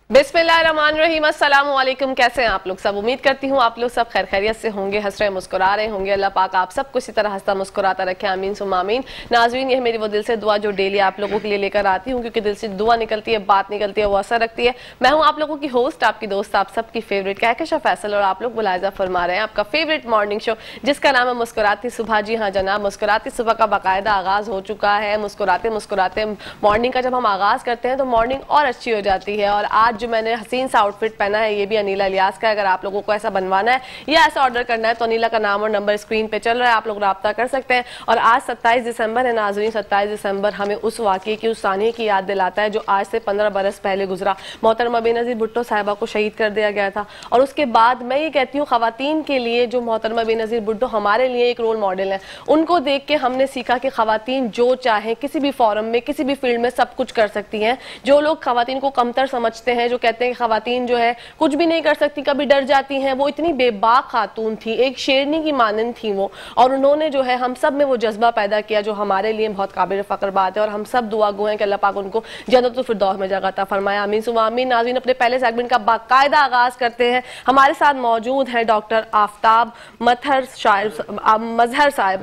बिस्मिल्लाहिर्रहमानिर्रहीम, अस्सलाम वालेकुम। कैसे हैं आप लोग सब? उम्मीद करती हूँ आप लोग सब खैर खैरियत से होंगे, हंस रहे मुस्कुरा रहे होंगे। अल्लाह पाक आप सबको इसी तरह हंसता मुस्कुराता रखे, आमीन सुम्मा आमीन। नाज़रीन, ये मेरी वो दिल से दुआ जो डेली आप लोगों के लिए लेकर आती हूँ, क्योंकि दिल से दुआ निकलती है, बात निकलती है, वो असर रखती है। मैं हूँ आप लोगों की होस्ट, आपकी दोस्त, आप सबकी फेवरेट कहकशा फैसल, और आप लोग मुलाहिजा फरमा रहे हैं आपका फेवरेट मॉर्निंग शो जिसका नाम है मुस्कुराती सुबह। जी हाँ जनाब, मुस्कुराती सुबह का बाकायदा आगाज हो चुका है। मुस्कुराते मुस्कुराते मॉर्निंग का जब हम आगाज करते हैं तो मॉर्निंग और अच्छी हो जाती है। और आज जो मैंने हसीन सा आउटफिट पहना है ये भी अनीला इलियास का है। अगर आप लोगों को ऐसा बनवाना है या ऐसा ऑर्डर करना है तो अनीला का नाम और नंबर स्क्रीन पे चल रहा है, आप लोग राब्ता कर सकते हैं। और आज 27 दिसंबर है नाज़रीन। 27 दिसंबर हमें उस वाक़े की, उस सानिये की याद दिलाता है जो आज से 15 बरस पहले गुजरा। मोहतरमा बेनज़ीर भुट्टो साहिबा को शहीद कर दिया गया था। और उसके बाद मैं ये कहती हूँ ख़वातीन के लिए जो मोहतरमा बेनज़ीर भुट्टो हमारे लिए एक रोल मॉडल है, उनको देख के हमने सीखा कि ख़वातीन जो चाहे किसी भी फॉरम में, किसी भी फील्ड में सब कुछ कर सकती हैं। जो लोग ख़वातीन को कमतर समझते हैं, जो कहते हैं कि ख़वातीन जो है कुछ भी नहीं कर सकती, कभी डर जाती हैं, वो इतनी बेबाक खातून थी, एक शेरनी की मानंद थी वो। और उन्होंने जो है हम सब में वो जज्बा पैदा किया जो हमारे लिए बहुत काबिल फ़ख्र बात है। और हम सब दुआ गो हैं कि अल्लाह पाक उनको जन्नतुल फिरदौस में जगह अता फरमाए, आमीन सुम्मा आमीन। नाज़रीन, अपने पहले सेगमेंट का बाकायदा आगाज करते हैं। हमारे साथ मौजूद हैं डॉक्टर आफ्ताब मजहर साहब,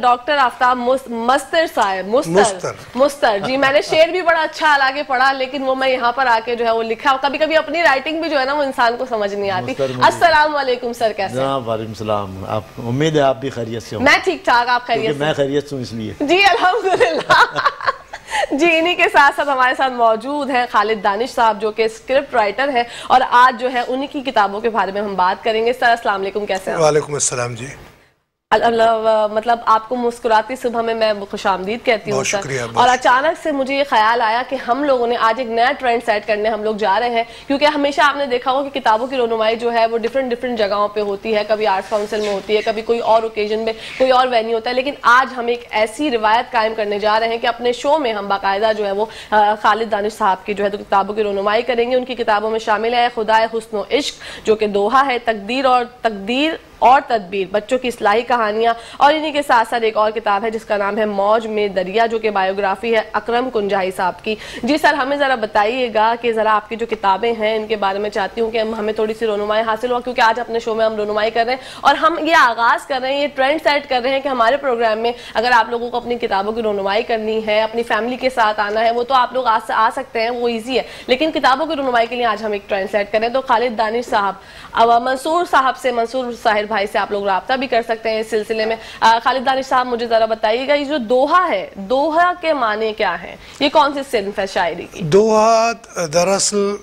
डॉक्टर आफ्ताब मस्तर साहब, मुस्तर जी। मैंने शेर भी बड़ा अच्छा आगे पढ़ा, लेकिन वो मैं यहाँ पर आके जो है वो लिखा। कभी कभी अपनी राइटिंग भी जो है ना वो इंसान को समझ नहीं आती। अस्सलाम वालेकुम सर, कैसे हैं? वालेकुम सलाम। आप, उम्मीद है आप भी खैरियत से हो? मैं ठीक ठाक, आप खैरियत? मैं खैरियत से हूं इसलिए। जी अल्हम्दुलिल्लाह। जी, इन्हीं के साथ साथ हमारे साथ मौजूद हैं खालिद दानिश साहब जो कि स्क्रिप्ट राइटर हैं, और आज जो है उन्हीं की किताबों के बारे में हम बात करेंगे। सर अस्सलाम वालेकुम, कैसे हैं? वालेकुम अस्सलाम जी। मतलब आपको मुस्कुराती सुबह में मैं खुशामदीद कहती हूँ सर। और अचानक से मुझे ये ख्याल आया कि हम लोगों ने आज एक नया ट्रेंड सेट करने हम लोग जा रहे हैं, क्योंकि हमेशा आपने देखा होगा कि किताबों की रोनुमाई जो है वो डिफरेंट जगहों पे होती है। कभी आर्ट्स काउंसिल में होती है, कभी कोई और ओकेजन में कोई और वेन्यू होता है। लेकिन आज हम एक ऐसी रिवायत कायम करने जा रहे हैं कि अपने शो में हम बाकायदा जो है वो खालिद दानिश साहब की जो है तो किताबों की रोनुमाई करेंगे। उनकी किताबों में शामिल है खुदाए हुस्न व इश्क जो कि दोहा है, तकदीर और तदबीर, बच्चों की इस्लाही कहानियां, और इन्हीं के साथ साथ एक और किताब है जिसका नाम है मौज में दरिया जो कि बायोग्राफी है अकरम कुंजाही साहब की। जी सर, हमें ज़रा बताइएगा कि ज़रा आपकी जो किताबें हैं इनके बारे में चाहती हूँ कि हमें थोड़ी सी रोनुमाई हासिल हो, क्योंकि आज अपने शो में हम रोनुमाई कर रहे हैं और हम ये आगाज़ कर रहे हैं, ये ट्रेंड सेट कर रहे हैं कि हमारे प्रोग्राम में अगर आप लोगों को अपनी किताबों की रोनुमाई करनी है, अपनी फैमिली के साथ आना है, वो तो आप लोग आ सकते हैं, वो ईजी है। लेकिन किताबों की रोनुमाई के लिए आज हम एक ट्रेंड सेट करें। तो खालिद दानिश साहब, मंसूर साहिर भाई से आप लोग राब्ता भी कर सकते हैं इस सिलसिले में। खालिद दानिश साहब, मुझे जरा बताइएगा ये जो दोहा है, दोहा के माने क्या है? ये कौन सी सिन्फ है शायरी की? दोहा दरअसल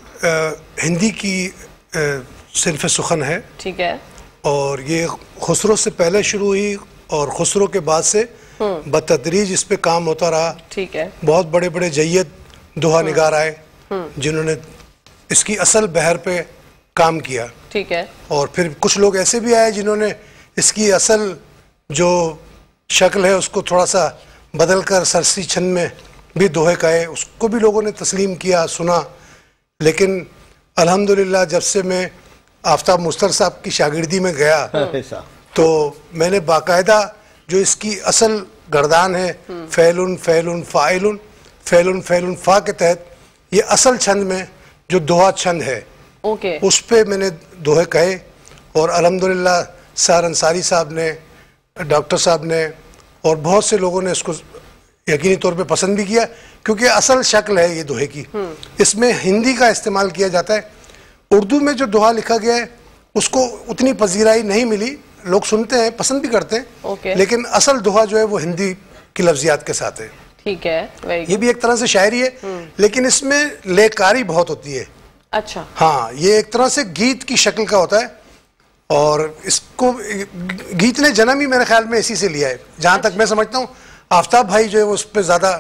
हिंदी की सिन्फ सुखन है, ठीक है। और ये खुसरो से पहले शुरू हुई और खुसरो के बाद से बतदरीज इस पे काम होता रहा, ठीक है। बहुत बड़े बड़े जय्यद दोहा निगार आए जिन्होंने इसकी असल बहर पे काम किया, ठीक है। और फिर कुछ लोग ऐसे भी आए जिन्होंने इसकी असल जो शक्ल है उसको थोड़ा सा बदल कर सरसी छंद में भी दोहे कहे, उसको भी लोगों ने तस्लीम किया, सुना। लेकिन अल्हम्दुलिल्लाह जब से मैं आफ्ताब मुस्तर साहब की शागिर्दी में गया तो मैंने बाकायदा जो इसकी असल गर्दान है फैलुन फैलुन फ़ाइलुन फैलुन फैलुन फ़ा के तहत ये असल छंद में जो दोहा छंद है उस पे मैंने दोहे कहे। और अल्हम्दुलिल्लाह सर अंसारी साहब ने, डॉक्टर साहब ने और बहुत से लोगों ने इसको यकीनी तौर पे पसंद भी किया, क्योंकि असल शक्ल है ये दोहे की। इसमें हिंदी का इस्तेमाल किया जाता है। उर्दू में जो दोहा लिखा गया है उसको उतनी पजीराई नहीं मिली, लोग सुनते हैं, पसंद भी करते हैं, लेकिन असल दोहा जो है वो हिंदी की लफ्जियात के साथ है, ठीक है। ये भी एक तरह से शायरी है, लेकिन इसमें लेकारी बहुत होती है। अच्छा, हाँ, ये एक तरह से गीत की शक्ल का होता है और इसको गीत ने जन्म ही मेरे ख्याल में इसी से लिया है, जहाँ तक मैं समझता हूँ। आफ्ताब भाई जो है वो उस पर ज़्यादा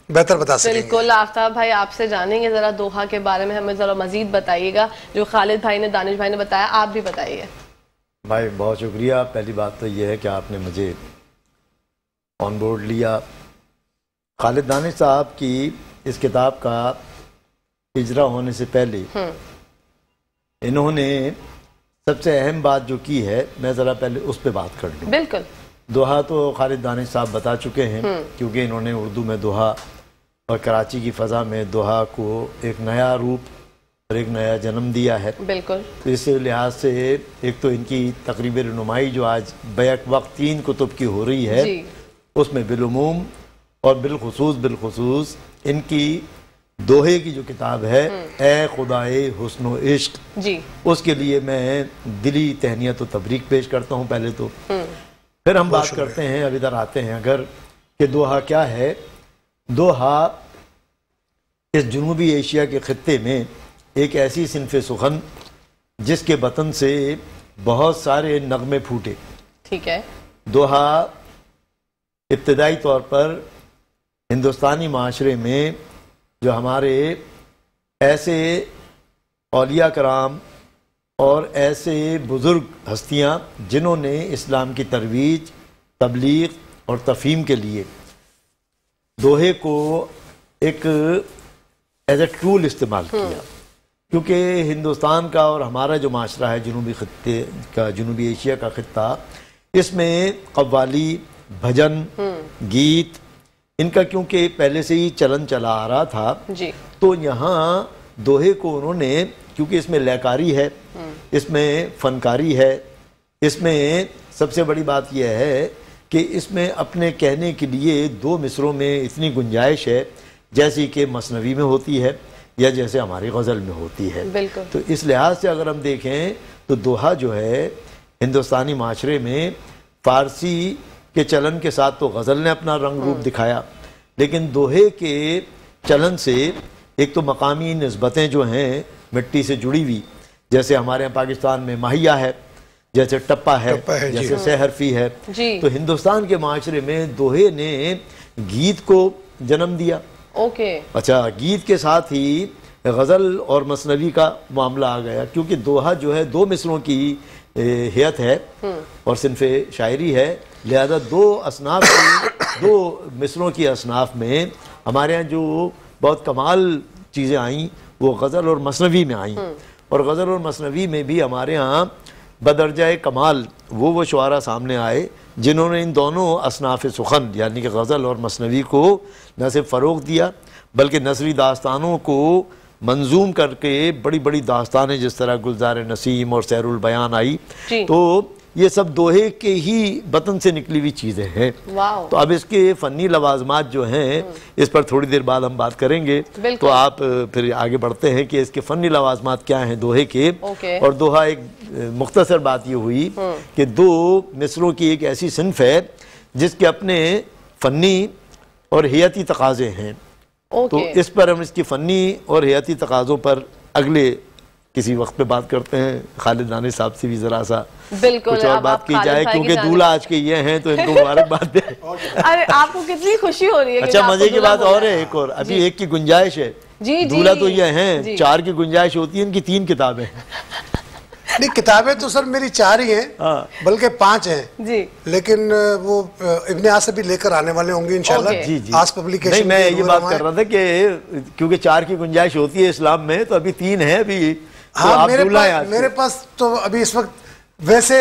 बेहतर बता सकेंगे। बिल्कुल, आफ्ताब भाई आपसे जानेंगे ज़रा दोहा के बारे में, हमें ज़रा मज़ीद बताइएगा जो खालिद भाई ने, दानिश भाई ने बताया, आप भी बताइए। भाई बहुत शुक्रिया। पहली बात तो ये है कि आपने मुझे ऑन बोर्ड लिया। खालिद दानिश साहब की इस किताब का हिजरा होने से पहले इन्होंने सबसे अहम बात जो की है, मैं ज़रा पहले उस पर बात कर लूँ। बिल्कुल। दोहा तो खालिद दानिश साहब बता चुके हैं, क्योंकि इन्होंने उर्दू में दोहा और कराची की फ़ज़ा में दोहा को एक नया रूप और एक नया जन्म दिया है। बिल्कुल। तो इस लिहाज से एक तो इनकी तकरीब नुमाई जो आज बैक वक्त 3 कुतुब की हो रही है, उसमें बिलुमूम और बिलखुसूस इनकी दोहे की जो किताब है ए खुदाए हुस्न व इश्क जी, उसके लिए मैं दिली तहनियत व तबरीक पेश करता हूँ पहले तो। फिर हम बात करते हैं, अब इधर आते हैं अगर कि दोहा क्या है। दोहा इस जनूबी एशिया के खित्ते में एक ऐसी सिनफ़े सुखन जिसके बतन से बहुत सारे नगमे फूटे। ठीक है। दोहा इब्तदाई तौर पर हिंदुस्तानी माशरे में जो हमारे ऐसे औलिया कराम और ऐसे बुज़ुर्ग हस्तियाँ जिन्होंने इस्लाम की तरवीज, तबलीग और तफ़हीम के लिए दोहे को एक एज ए टूल इस्तेमाल किया, क्योंकि हिंदुस्तान का और हमारा जो माशरा है जनूबी खित्ते का, जनूबी एशिया का खित्ता, इसमें कव्वाली, भजन, गीत, इनका क्योंकि पहले से ही चलन चला आ रहा था जी। तो यहाँ दोहे को उन्होंने, क्योंकि इसमें लयकारी है, इसमें फनकारी है, इसमें सबसे बड़ी बात यह है कि इसमें अपने कहने के लिए 2 मिसरों में इतनी गुंजाइश है जैसी कि मसनवी में होती है या जैसे हमारी गज़ल में होती है। तो इस लिहाज से अगर हम देखें तो दोहा जो है हिंदुस्तानी माशरे में फ़ारसी के चलन के साथ तो गज़ल ने अपना रंग रूप दिखाया, लेकिन दोहे के चलन से एक तो मकामी निस्बतें जो हैं मिट्टी से जुड़ी हुई, जैसे हमारे यहाँ पाकिस्तान में माहिया है, जैसे टप्पा है, जैसे सहरफी है, तो हिंदुस्तान के माशरे में दोहे ने गीत को जन्म दिया। अच्छा, गीत के साथ ही गज़ल और मसनवी का मामला आ गया, क्योंकि दोहा जो है 2 मिसरों की हैत है और सिनफ़े शायरी है, लिहाजा 2 असनाफ की, 2 मिसरों की असनाफ में हमारे यहाँ जो बहुत कमाल चीज़ें आईं वो गज़ल और मसनवी में आईं। और गज़ल और मसनवी में भी हमारे यहाँ बदरजाए कमाल वो शुआरा सामने आए जिन्होंने इन दोनों असनाफ सुखन यानी कि गज़ल और मसनवी को न सिर्फ फ़रोग़ दिया बल्कि नसरी दास्तानों को मंजूम करके बड़ी बड़ी दास्तानें जिस तरह गुलजार नसीम और सैरुल बयान आई, तो ये सब दोहे के ही बतन से निकली हुई चीज़ें हैं। तो अब इसके फ़नी लवाजमात जो हैं इस पर थोड़ी देर बाद हम बात करेंगे, तो आप फिर आगे बढ़ते हैं कि इसके फ़नी लवाजमात क्या हैं दोहे के। और दोहा एक मुख्तसर बात ये हुई कि 2 मिसरों की एक ऐसी सिनफ है जिसके अपने फ़नी और हयाती तकाज़े हैं। तो इस पर हम इसकी फ़नी और हयाती तकाज़ों पर अगले किसी वक्त पे बात करते हैं। खालिद दानिश साहब से भी ज़रा सा कुछ और बात की जाए, क्योंकि दूल्हा आज के ये हैं तो इनको मुबारकबाद दें। अरे आपको कितनी खुशी हो रही है। अच्छा, मजे की बात और है, एक और अभी एक की गुंजाइश है। दूल्हा तो ये हैं, 4 की गुंजाइश होती है, इनकी 3 किताबें। नहीं, किताबें तो सर मेरी 4 ही हैं, बल्कि 5 हैं जी, लेकिन वो इब्ने आस भी लेकर आने वाले होंगे इंशाल्लाह। आस पब्लिकेशन। नहीं, मैं ये बात कर रहा था कि क्योंकि 4 की गुंजाइश होती है इस्लाम में, तो अभी 3 है अभी। हाँ, मेरे पास तो अभी इस वक्त वैसे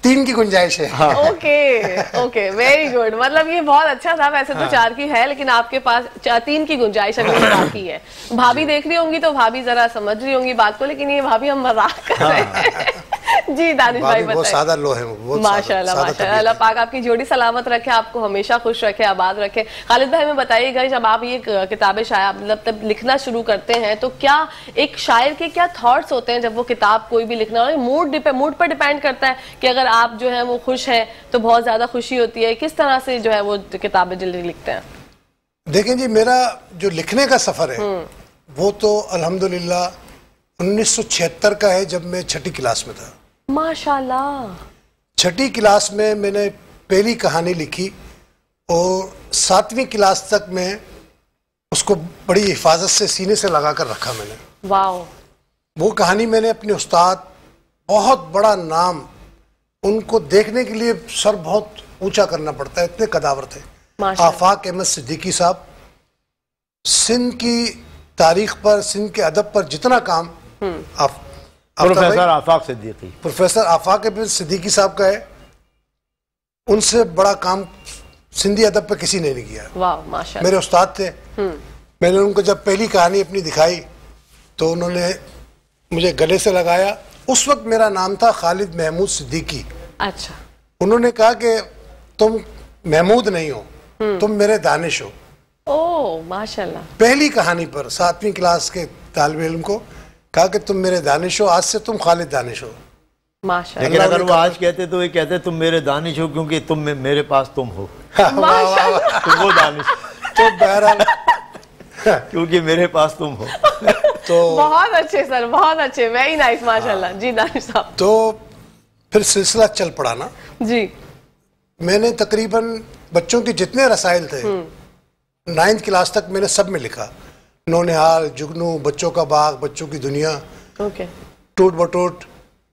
3 की गुंजाइश है। हाँ। Okay, very good. मतलब ये बहुत अच्छा था। वैसे तो 4 की है, लेकिन आपके पास 3 की गुंजाइश अभी बाकी है। भाभी देख रही होंगी तो भाभी जरा समझ रही होंगी बात को, लेकिन ये भाभी हम मजाक कर रहे हैं। जी दानिश भाई बताइए। बहुत सादा लो है, माशाल्लाह माशाल्लाह। अल्लाह पाक आपकी जोड़ी सलामत रखे, आपको हमेशा खुश रखे, आबाद रखे। खालिद भाई में बताइएगा, जब आप ये किताबें शाया मतलब तब लिखना शुरू करते हैं तो क्या एक शायर के क्या थॉट्स होते हैं जब वो किताब कोई भी लिखना हो? मूड पर डिपेंड करता है कि अगर आप जो है वो खुश हैं तो बहुत ज्यादा खुशी होती है, किस तरह से जो है वो किताबें जल्दी लिखते हैं? देखें जी, मेरा जो लिखने का सफर है वो तो अल्हम्दुलिल्लाह 1976 का है, जब मैं 6ठी क्लास में था। माशाल्लाह। 6ठी क्लास में मैंने पहली कहानी लिखी और 7वीं क्लास तक मैं उसको बड़ी हिफाजत से सीने से लगा कर रखा मैंने। वाओ। वो कहानी मैंने अपने उस्ताद, बहुत बड़ा नाम, उनको देखने के लिए सर बहुत ऊंचा करना पड़ता है, इतने कदावर थे, आफाक अहमद सिद्दीकी साहब। सिंध की तारीख पर, सिंध के अदब पर जितना काम प्रोफेसर आफाक सिद्दीकी, प्रोफेसर आफाक अहमद सिद्दीकी साहब का है, उनसे बड़ा काम सिंधी अदब पे किसी ने नहीं किया। वाह माशाल्लाह। मेरे उस्ताद थे। मैंने उनको जब पहली कहानी अपनी दिखाई तो उन्होंने मुझे गले से लगाया। उस वक्त मेरा नाम था खालिद महमूद सिद्दीकी। अच्छा। उन्होंने कहा कि तुम महमूद नहीं हो, तुम मेरे दानिश हो। ओह माशाल्लाह। पहली कहानी पर 7वीं क्लास के तालिब इल्म को कहा कि तुम मेरे दानिश हो, आज से तुम खालिद दानिश हो। माशाल्लाह। लेकिन अगर वो आज कहते तो ये कहते तुम मेरे दानिश हो क्योंकि तुम मेरे पास तुम हो। माशाल्लाह। तुम वो दानिश तो बहरहाल क्योंकि मेरे पास तुम हो। तो बहुत अच्छे सर, बहुत अच्छे, वेरी नाइस माशाल्लाह। जी दानिश साहब। तो फिर सिलसिला चल पड़ा ना जी। मैंने तकरीबन बच्चों के जितने रसाइल थे 9th क्लास तक मैंने सब में लिखा। नौनिहाल, जुगनू, बच्चों का बाग, बच्चों की दुनिया, ओके, टूट बटूट,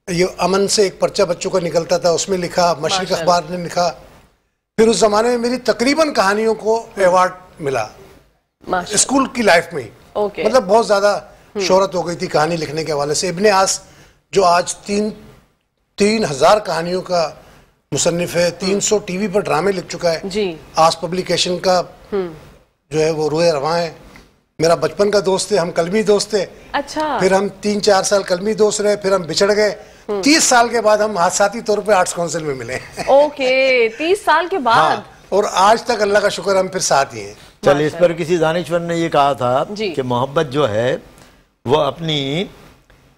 ये अमन से एक पर्चा बच्चों का निकलता था उसमें लिखा, मशरिक अखबार ने लिखा। फिर उस जमाने में मेरी तकरीबन कहानियों को अवार्ड मिला स्कूल की लाइफ में ही। मतलब बहुत ज्यादा शोहरत हो गई थी कहानी लिखने के हवाले से। इब्ने आस जो आज 3,000 कहानियों का मुसन्निफ है, 300 टीवी पर ड्रामे लिख चुका है जी। आस पब्लिकेशन का जो है वो रूए रवां है। मेरा बचपन का दोस्त है, हम कलमी दोस्त थे। अच्छा। फिर हम 3-4 साल कलमी दोस्त रहे, फिर हम बिछड़ गए। 30 साल के बाद हम हादसाती तौर पे आर्ट्स काउंसिल में मिले। ओके, 30 साल के बाद। हाँ, और आज तक अल्लाह का शुक्र हम फिर साथ ही हैं। चलिए, इस पर किसी दानिश्वर ने ये कहा था कि मोहब्बत जो है वो अपनी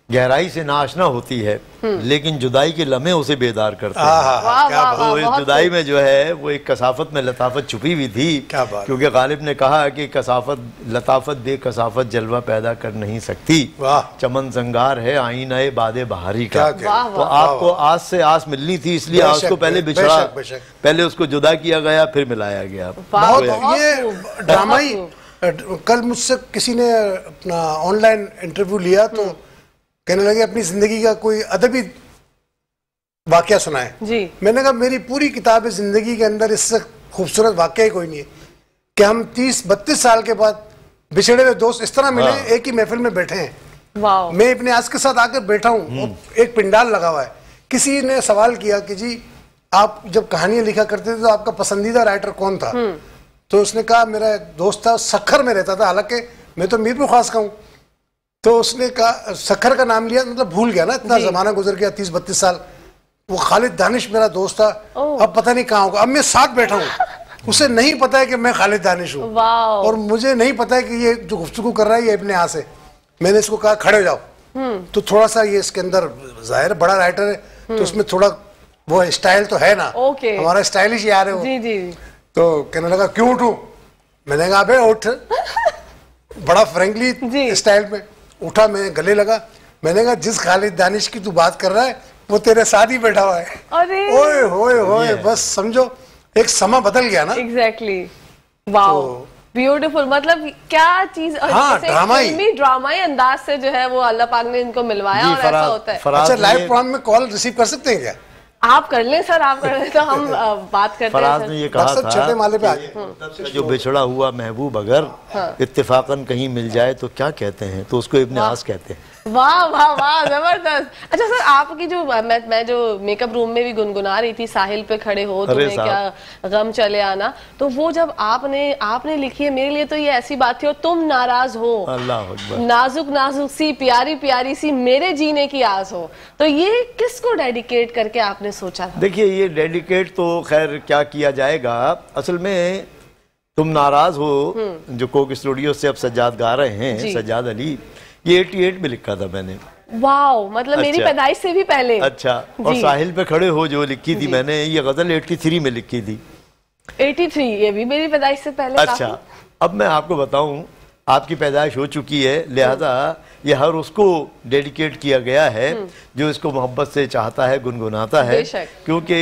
गहराई से नाशना होती है लेकिन जुदाई के लम्हे उसे बेदार करते हैं। तो इस जुदाई में जो है वो एक कसाफत में लताफत छुपी हुई थी, क्योंकि गालिब ने कहा कि कसाफत लताफत बे कसाफत जलवा पैदा कर नहीं सकती। चमन संगार है आईना बादे बहारी का। तो आपको आस से आस मिलनी थी, इसलिए आस को पहले बिछड़ा, पहले उसको जुदा किया गया, फिर मिलाया गया। बहुत ये ड्रामाई। कल मुझसे किसी ने अपना ऑनलाइन इंटरव्यू लिया तो कहने लगे अपनी जिंदगी का कोई अदबी वाकया सुनाए जी। मैंने कहा मेरी पूरी किताब जिंदगी के अंदर इससे खूबसूरत वाकया ही कोई नहीं है कि हम 30-32 साल के बाद बिछड़े हुए दोस्त इस तरह मिले, एक ही महफिल में बैठे हैं। वाह। मैं अपने आज के साथ आकर बैठा हूँ, एक पिंडाल लगा हुआ है। किसी ने सवाल किया कि जी आप जब कहानियां लिखा करते थे तो आपका पसंदीदा राइटर कौन था? तो उसने कहा मेरा दोस्त था, सखर में रहता था, हालांकि मैं तो मीरपुर खास का हूँ। तो उसने कहा, सखर का नाम लिया, मतलब भूल गया ना, इतना जमाना गुजर गया, 30-32 साल। वो खालिद दानिश मेरा दोस्त था, अब पता नहीं कहाँ होगा। अब मैं साथ बैठा हूँ, उसे नहीं पता है कि मैं खालिद दानिश हूँ और मुझे नहीं पता है कि ये जो गुफ्तगू कर रहा है ये इब्ने आस है। मैंने इसको कहा खड़े हो जाओ, तो थोड़ा सा ये इसके अंदर जाहिर बड़ा राइटर है तो उसमें थोड़ा वो स्टाइल तो है ना, हमारा स्टाइलिश यार है वो। जी जी। तो कहने लगा क्यों उठूं? मैंने कहा अबे उठ, बड़ा फ्रेंकली स्टाइल में उठा। मैं गले लगा, मैंने कहा जिस खालिद दानिश की तू बात कर रहा है वो तेरे साथ ही बैठा हुआ है। अरे ओए होए होए, बस समझो एक समा बदल गया ना। एग्जैक्टली। Wow, beautiful. मतलब क्या चीज। हाँ, ड्रामाई अंदाज से जो है वो अल्लाह पाक ने इनको मिलवाया और ऐसा होता है। अच्छा, लाइव प्रोग्राम में कॉल रिसीव कर सकते हैं क्या? आप कर लें सर, आप कर लें तो हम बात करते हैं। फराज ने ये कहा था छोटे माले पे जो बिछड़ा हुआ महबूब अगर इत्तेफाकन कहीं मिल जाए तो क्या कहते हैं, तो उसको इब्ने आस कहते हैं। वाह वाह वाह, जबरदस्त। अच्छा सर, आपकी जो मैं जो मेकअप रूम में भी गुनगुना रही थी, साहिल पे खड़े हो तुम्हें क्या गम चले आना, तो वो जब आपने लिखी है, मेरे लिए तो ये ऐसी बात थी, और तुम नाराज हो, अल्लाह अकबर, नाजुक नाजुक सी प्यारी प्यारी सी मेरे जीने की आस हो, तो ये किसको डेडिकेट करके आपने सोचा था? देखिए, ये डेडिकेट तो खैर क्या किया जाएगा, असल में तुम नाराज हो जो कोक स्टूडियो से अब सज्जाद गा रहे हैं, सज्जाद अली, ये 88 में लिखा था मैंने। वाओ, मतलब मेरी पैदाइश से भी पहले। अच्छा। और साहिल पे खड़े हो जो लिखी थी मैंने, ये गजल 83 में लिखी थी। 83, ये भी मेरी पैदाइश से पहले। अच्छा, अब मैं आपको बताऊं, आपकी पैदाइश हो चुकी है, लिहाजा ये हर उसको डेडिकेट किया गया है जो इसको मोहब्बत से चाहता है, गुनगुनाता है। क्योंकि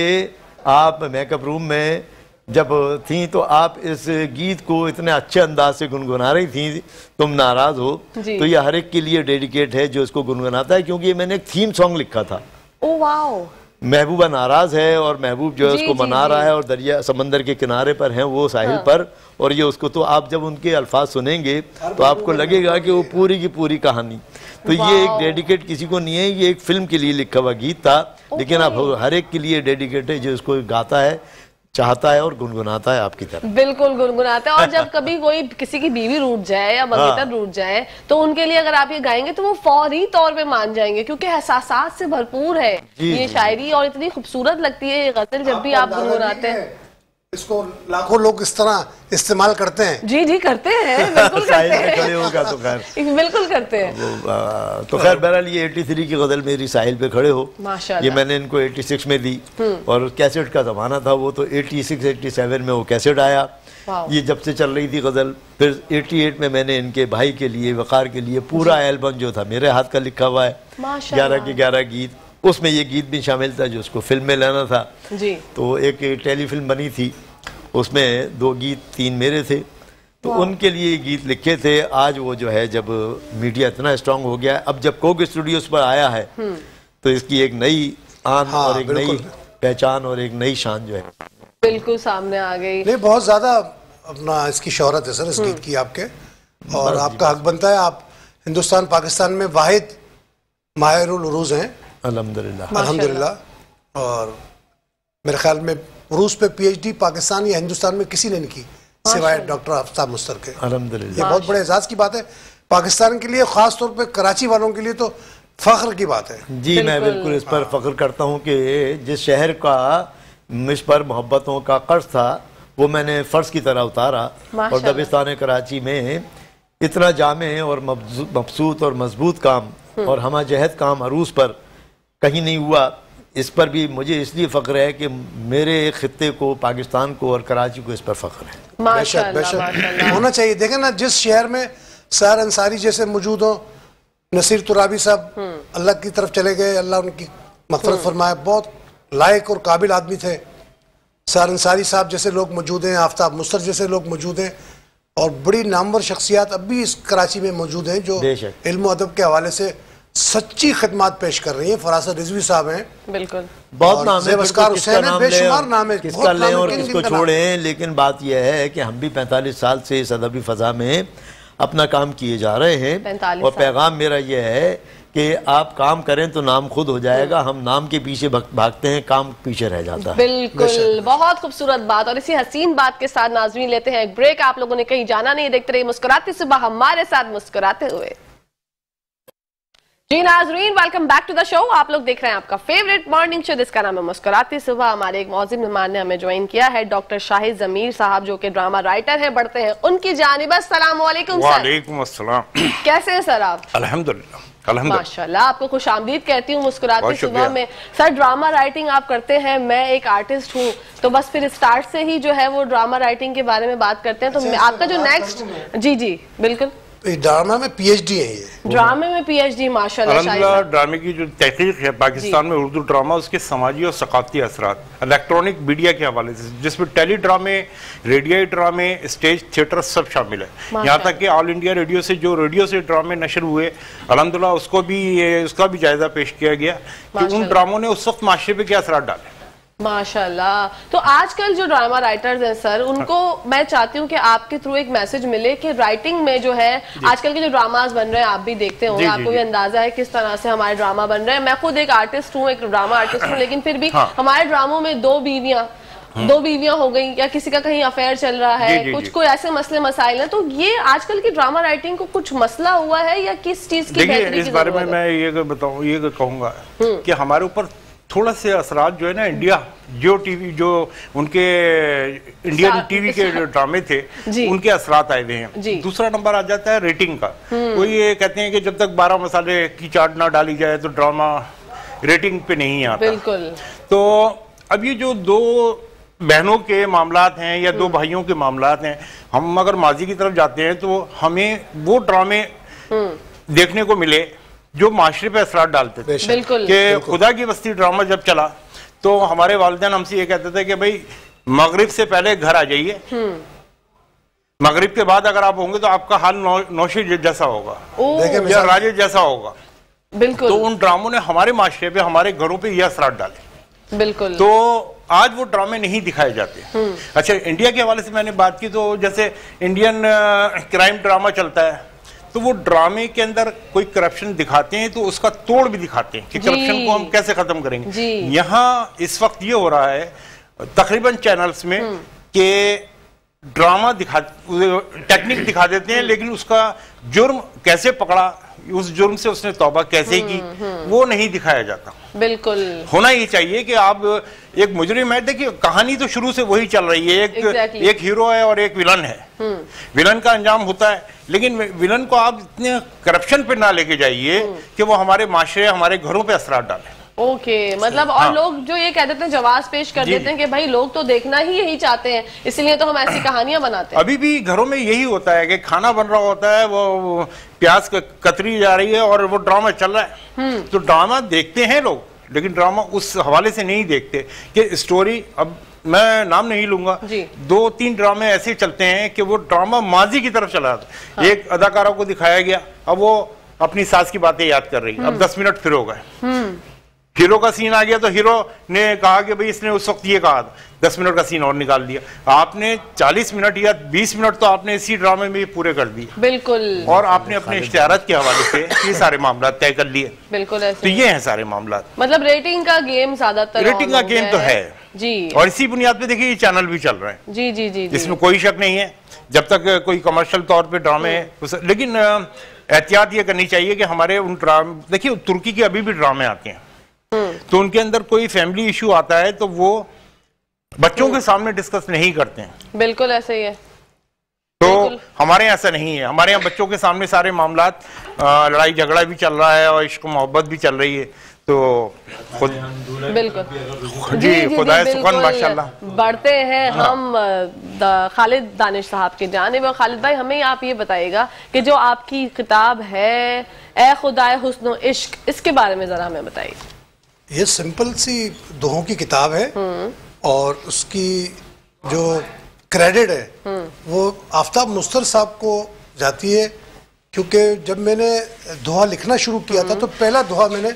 आप मेकअप रूम में जब थी तो आप इस गीत को इतने अच्छे अंदाज से गुनगुना रही थी, तुम नाराज हो, तो ये हर एक के लिए डेडिकेट है जो इसको गुनगुनाता है, क्योंकि ये मैंने एक थीम सॉन्ग लिखा था। Oh wow. महबूबा नाराज है और महबूब जो है उसको मना रहा है और दरिया समंदर के किनारे पर हैं वो साहिल पर, और ये उसको, तो आप जब उनके अल्फाज सुनेंगे तो आपको लगेगा कि वो पूरी की पूरी कहानी, तो ये एक डेडिकेट किसी को नहीं है, ये एक फिल्म के लिए लिखा हुआ गीत था, लेकिन अब हर एक के लिए डेडिकेट है जो इसको गाता है। चाहता है और गुनगुनाता है आपकी तरह। बिल्कुल गुनगुनाता है। और जब कभी कोई किसी की बीवी रूठ जाए या मंगेतर रूठ जाए तो उनके लिए अगर आप ये गाएंगे तो वो फौरी तौर पे मान जाएंगे, क्योंकि एहसासात से भरपूर है ये शायरी और इतनी खूबसूरत लगती है ये गजल जब भी आप गुनगुनाते हैं। इसको लाखों लोग इस तरह इस्तेमाल करते हैं। जी जी करते हैं, बिल्कुल करते हैं। खड़े होगा तो खैर बिल्कुल करते हैं। तो खैर बहरहाल ये 83 की गजल मेरी साहिल पे खड़े हो, माशाल्लाह। ये मैंने इनको 86 में दी और कैसेट का ज़माना था वो, तो 86-87 में वो कैसेट आया, ये जब से चल रही थी गज़ल। फिर 88 में मैंने इनके भाई के लिए, वक़ार के लिए पूरा एल्बम जो था मेरे हाथ का लिखा हुआ है, 11 के 11 गीत, उसमें ये गीत भी शामिल था जो उसको फिल्म में लाना था जी। तो एक टेलीफिल्म बनी थी, उसमें 2 गीत 3 मेरे थे, तो उनके लिए गीत लिखे थे। आज वो जो है जब मीडिया इतना स्ट्रांग हो गया है, अब जब कोक स्टूडियोज पर आया है तो इसकी एक नई आन और एक नई पहचान और एक नई शान जो है बिल्कुल सामने आ गई। नहीं, बहुत ज्यादा अपना इसकी शोहरत है सर इस गीत की आपके, और आपका हक बनता है। आप हिंदुस्तान पाकिस्तान में वाहिद माहिरुल उरूज हैं अल्हम्दुलिल्लाह। और मेरे ख्याल में रूस पे पीएचडी पाकिस्तान या हिंदुस्तान में किसी ने नहीं की सिवाय डॉक्टर आफ्ताब मुस्तर के, अल्हम्दुलिल्लाह। ये बहुत बड़े एजाज की बात है पाकिस्तान के लिए, खास तौर पे कराची वालों के लिए तो फख्र की बात है। जी मैं बिल्कुल इस पर फख्र करता हूँ कि जिस शहर का मुझ पर मोहब्बतों का कर्ज था वो मैंने फ़र्ज की तरह उतारा, और दबिस्तान कराची में इतना जामे और मबसूत और मजबूत काम और हमा जहद काम अरूस पर कहीं नहीं हुआ। इस पर भी मुझे इसलिए फ़ख्र है कि मेरे खित्ते को, पाकिस्तान को और कराची को इस पर फ़ख्र है। माशाअल्लाह होना चाहिए। देखें ना, जिस शहर में सैर अंसारी जैसे मौजूद हो, नसीर तुराबी साहब अल्लाह की तरफ चले गए, अल्लाह उनकी मग़फ़िरत फरमाए, बहुत लायक और काबिल आदमी थे। सैर अंसारी साहब जैसे लोग मौजूद हैं, आफ्ताब मुस्तर जैसे लोग मौजूद हैं, और बड़ी नामवर शख्सियात अब भी इस कराची में मौजूद हैं जो इल्म अदब के हवाले से सच्ची खिदमत पेश कर रही है। फरासत रिजवी साहब हैं, बिल्कुल बहुत नाम है, हुसैन है, बेशुमार नाम है, किसका लें और किसको छोड़ें। लेकिन बात यह है कि हम भी 45 साल से इस अदबी फ़ज़ा में अपना काम किए जा रहे हैं, और पैगाम मेरा यह है कि आप काम करें तो नाम खुद हो जाएगा। हम नाम के पीछे भागते हैं, काम पीछे रह जाता है। बिल्कुल, बहुत खूबसूरत बात। और इसी हसीन बात के साथ नाज़रीन लेते हैं एक ब्रेक। आप लोगों ने कहीं जाना नहीं, देखते रहिए मुस्कुराती सुबह हमारे साथ मुस्कुराते हुए। जी नाज़रीन, welcome back to the show. आप लोग देख रहे हैं आपका फेवरेट मॉर्निंग शो जिसका नाम है मुस्कुराती सुबह। हमारे एक मौज़िम मेहमान ने हमें ज्वाइन किया है, डॉक्टर शाहिद ज़मीर साहब, जो कि ड्रामा राइटर हैं। बढ़ते हैं उनकी जानिब। अस्सलाम वालेकुम सर। वालेकुम अस्सलाम। कैसे हैं सर आप? अल्हम्दुलिल्लाह माशाल्लाह, आपको खुश आमदीद कहती हूँ मुस्कुराती सुबह में। सर, ड्रामा राइटिंग आप करते हैं, मैं एक आर्टिस्ट हूँ, तो बस फिर स्टार्ट से ही जो है वो ड्रामा राइटिंग के बारे में बात करते हैं। तो आपका जो नेक्स्ट, जी जी बिल्कुल, ड्रामा में पीएचडी है ये, ड्रामे में पीएचडी, माशाल्लाह। अल्हम्दुलिल्लाह, ड्रामे की जो तहकीक है पाकिस्तान में, उर्दू ड्रामा, उसके समाजी और सकाफती असरात इलेक्ट्रॉनिक मीडिया के हवाले से, जिसमें टेली ड्रामे, रेडियो ड्रामे, स्टेज थिएटर सब शामिल है। यहाँ तक कि ऑल इंडिया रेडियो से जो रेडियो से ड्रामे नशर हुए, अल्हम्दुलिल्लाह उसका भी जायजा पेश किया गया कि उन ड्रामों ने उस वक्त माशरे पे क्या असरात डाले। माशाल्लाह। तो आजकल जो ड्रामा राइटर्स हैं सर, उनको मैं चाहती हूँ कि आपके थ्रू एक मैसेज मिले कि राइटिंग में जो है आजकल के जो ड्रामास बन रहे हैं, आप भी देखते होंगे, आपको भी अंदाजा है किस तरह से हमारे ड्रामा बन रहे हैं। मैं खुद एक आर्टिस्ट हूँ, एक ड्रामा आर्टिस्ट हूँ, लेकिन फिर भी हमारे ड्रामों में दो बीवियां हो गई, या किसी का कहीं अफेयर चल रहा है, कुछ कोई ऐसे मसले मसाइल हैं। तो ये आजकल की ड्रामा राइटिंग को कुछ मसला हुआ है या किस चीज की बेहतरी? इस बारे में मैं ये बताऊँ, ये कहूँगा कि हमारे ऊपर थोड़ा से असरात जो है ना, इंडिया जियो टीवी, जो उनके इंडियन टीवी के जो ड्रामे थे, उनके असरात आए हुए हैं। दूसरा नंबर आ जाता है रेटिंग का। वो ये कहते हैं कि जब तक 12 मसाले की चाट ना डाली जाए तो ड्रामा रेटिंग पे नहीं आता। बिल्कुल। तो अब ये जो 2 बहनों के मामलात हैं या 2 भाइयों के मामलात हैं, हम अगर माजी की तरफ जाते हैं तो हमें वो ड्रामे देखने को मिले जो माशरे पे असरात डालते थे। बिल्कुल। कि खुदा की बस्ती ड्रामा जब चला तो हमारे वालिदैन हमसे ये कहते थे कि भाई मगरिब से पहले घर आ जाइए, मगरिब के बाद अगर आप होंगे तो आपका हाल नौशी जैसा होगा या राजे जैसा होगा। बिल्कुल। तो उन ड्रामों ने हमारे माशरे पे, हमारे घरों पे ये असरात डाले। बिल्कुल। तो आज वो ड्रामे नहीं दिखाए जाते। अच्छा, इंडिया के हवाले से मैंने बात की तो जैसे इंडियन क्राइम ड्रामा चलता है, तो वो ड्रामे के अंदर कोई करप्शन दिखाते हैं तो उसका तोड़ भी दिखाते हैं कि करप्शन को हम कैसे खत्म करेंगे। यहाँ इस वक्त ये हो रहा है, तकरीबन चैनल्स में कि ड्रामा टेक्निक दिखा देते हैं, लेकिन उसका जुर्म कैसे पकड़ा, उस जुर्म से उसने तौबा कैसे की, वो नहीं दिखाया जाता। बिल्कुल होना ये चाहिए कि आप एक मुजरिम है, देखिए कहानी तो शुरू से वही चल रही है, एक हीरो है और एक विलन है। विलन का अंजाम होता है, लेकिन विलन को आप इतने करप्शन पे ना लेके जाइए कि वो हमारे माशरे, हमारे घरों पे असरात डाले। ओके, मतलब और लोग जो ये कह देते हैं, जवाब पेश कर देते हैं कि भाई लोग तो देखना ही यही चाहते हैं, इसलिए तो हम ऐसी कहानियां बनाते हैं। अभी भी घरों में यही होता है कि खाना बन रहा होता है, वो प्याज कतरी जा रही है और वो ड्रामा चल रहा है, तो ड्रामा देखते हैं लोग, लेकिन ड्रामा उस हवाले से नहीं देखते कि स्टोरी, अब मैं नाम नहीं लूंगा, 2-3 ड्रामे ऐसे चलते हैं कि वो ड्रामा माजी की तरफ चला जाता है। एक अदाकारा को दिखाया गया, अब वो अपनी सास की बातें याद कर रही, अब 10 मिनट फिर हो गए। हीरो का सीन आ गया तो हीरो ने कहा कि भाई इसने उस वक्त ये कहा था, 10 मिनट का सीन और निकाल दिया। आपने 40 मिनट या 20 मिनट तो आपने इसी ड्रामे में पूरे कर दिए। बिल्कुल। और आपने अपने इश्तिहारात के हवाले से ये सारे मामला तय कर लिए। बिल्कुल ऐसे। तो ये हैं सारे मामला। मतलब रेटिंग का गेम ज्यादातर, रेटिंग का गेम तो है जी, और इसी बुनियाद पे देखिए ये चैनल भी चल रहे हैं। जी जी जी, इसमें कोई शक नहीं है, जब तक कोई कमर्शियल तौर पे ड्रामे, लेकिन एहतियात ये करनी चाहिए कि हमारे उन ड्रामे, देखिए तुर्की के अभी भी ड्रामे आते हैं, तो उनके अंदर कोई फैमिली इशू आता है तो वो बच्चों के सामने डिस्कस नहीं करते हैं। बिल्कुल ऐसे ही है। तो हमारे यहाँ ऐसा नहीं है, हमारे यहाँ बच्चों के सामने सारे मामलात, लड़ाई झगड़ा भी चल रहा है और इश्क मोहब्बत भी चल रही है, तो बिल्कुल जी खुदा सुकन माशाल्लाह। बढ़ते हैं हम खालिद दानिश साहब की जानिब। और खालिद भाई, हमें आप ये बताइएगा कि जो आपकी किताब है ए खुदाए हुस्न इश्क, इसके बारे में जरा हमें बताइए। ये सिंपल सी दोहों की किताब है और उसकी जो क्रेडिट है वो आफ्ताब मुस्तर साहब को जाती है, क्योंकि जब मैंने दोहा लिखना शुरू किया था तो पहला दोहा मैंने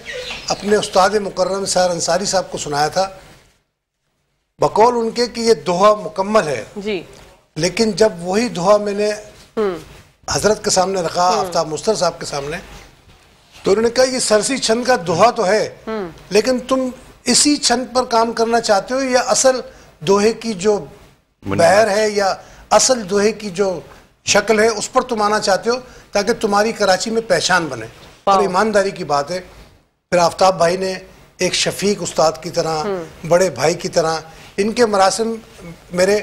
अपने उस्ताद मुकर्रम सर अंसारी साहब को सुनाया था, बकौल उनके कि ये दोहा मुकम्मल है जी। लेकिन जब वही दोहा मैंने हजरत के सामने रखा, आफ्ताब मुस्तर साहब के सामने, तो उन्होंने कहा ये सरसी छंद का दोहा तो है, लेकिन तुम इसी छंद पर काम करना चाहते हो या असल दोहे की जो बहर है या असल दोहे की जो शक्ल है उस पर तुम आना चाहते हो ताकि तुम्हारी कराची में पहचान बने। और ईमानदारी की बात है, फिर आफ्ताब भाई ने एक शफीक उस्ताद की तरह, बड़े भाई की तरह, इनके मरासिम मेरे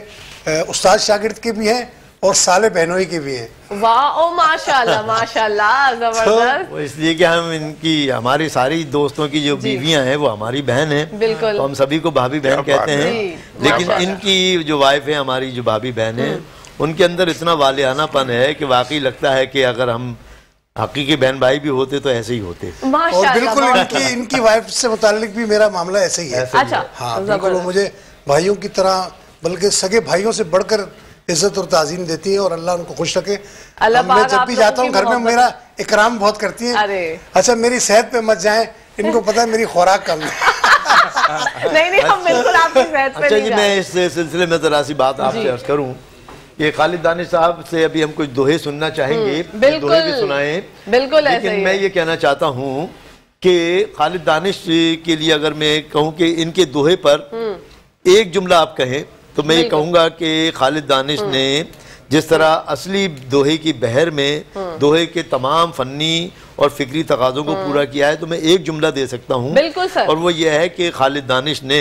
उस्ताद शागिर्द के भी हैं और साले बहनोई के भी हैं। वाह, ओ माशाल्लाह माशाल्लाह, जबरदस्त। तो इसलिए कि हम इनकी, हमारी सारी दोस्तों की जो बीवियां हैं वो हमारी बहन हैं, बिल्कुल, तो हम सभी को भाभी बहन कहते हैं, लेकिन इनकी जो वाइफ है, हमारी जो भाभी बहन है, उनके अंदर इतना वालियानापन है कि वाकई लगता है कि अगर हम हकीकी बहन भाई भी होते तो ऐसे ही होते। और बिल्कुल इनकी वाइफ से मुताल्लिक भी मेरा मामला ऐसे ही है। अच्छा, हाँ बिल्कुल, वो मुझे भाइयों की तरह, बल्कि सगे भाइयों से बढ़कर इज्जत और ताज़ीम देती है और अल्लाह उनको खुश रखे। मैं जब भी जाता हूँ घर में मेरा इकराम बहुत करती है। अच्छा, मेरी सेहत पे मत जाएं, इनको पता है मेरी खुराक कम है। नहीं हम बिल्कुल आपकी सेहत पे। अच्छा जी, मैं इस सिलसिले में जरा सी बात आपसे अर्ज करूं, ये खालिद दानिश साहब से अभी हम कुछ दोहे सुनना चाहेंगे, दोहे भी सुनाएं। बिल्कुल, लेकिन मैं ये कहना चाहता हूँ कि खालिद दानिश के लिए अगर मैं कहूँ कि इनके दोहे पर एक जुमला आप कहें तो मैं ये कहूँगा कि खालिद दानिश ने जिस तरह असली दोहे की बहर में दोहे के तमाम फन्नी और फिक्री तकाज़ों को पूरा किया है, तो मैं एक जुमला दे सकता हूँ, और वो ये है कि खालिद दानिश ने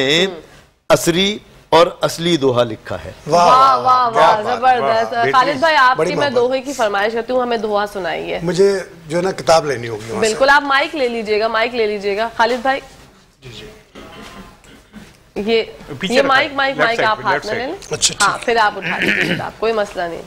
असरी और असली दोहा लिखा है। वाह वाह वाह, जबरदस्त। खालिद भाई, आपकी मैं दोहे की फरमाइश करती हूँ, हमें दोहा सुनाइए। मुझे जो है ना किताब लेनी होगी। बिल्कुल, आप माइक ले लीजिएगा, माइक ले लीजिएगा खालिद भाई। ये माइक आप हाथ में ले लें। अच्छा, हाँ, फिर आप उठा लीजिए किताब, कोई मसला नहीं।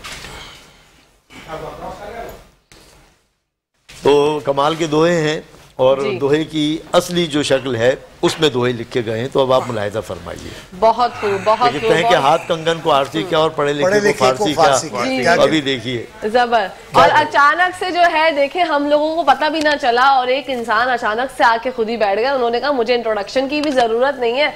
तो कमाल के दोहे हैं और दोहे की असली जो शक्ल है उसमें दोहे लिखे गए हैं, तो अब आप मुलाहिजा फरमाइए। बहुत खूब, बहुत खूब। कहते हैं कि हाथ कंगन को आरसी क्या और पढ़े लिखे को फारसी क्या, अभी देखिए जबर। और अचानक से जो है, देखे हम लोगों को पता भी ना चला और एक इंसान अचानक से आके खुद ही बैठ गया। उन्होंने कहा मुझे इंट्रोडक्शन की भी जरूरत नहीं है,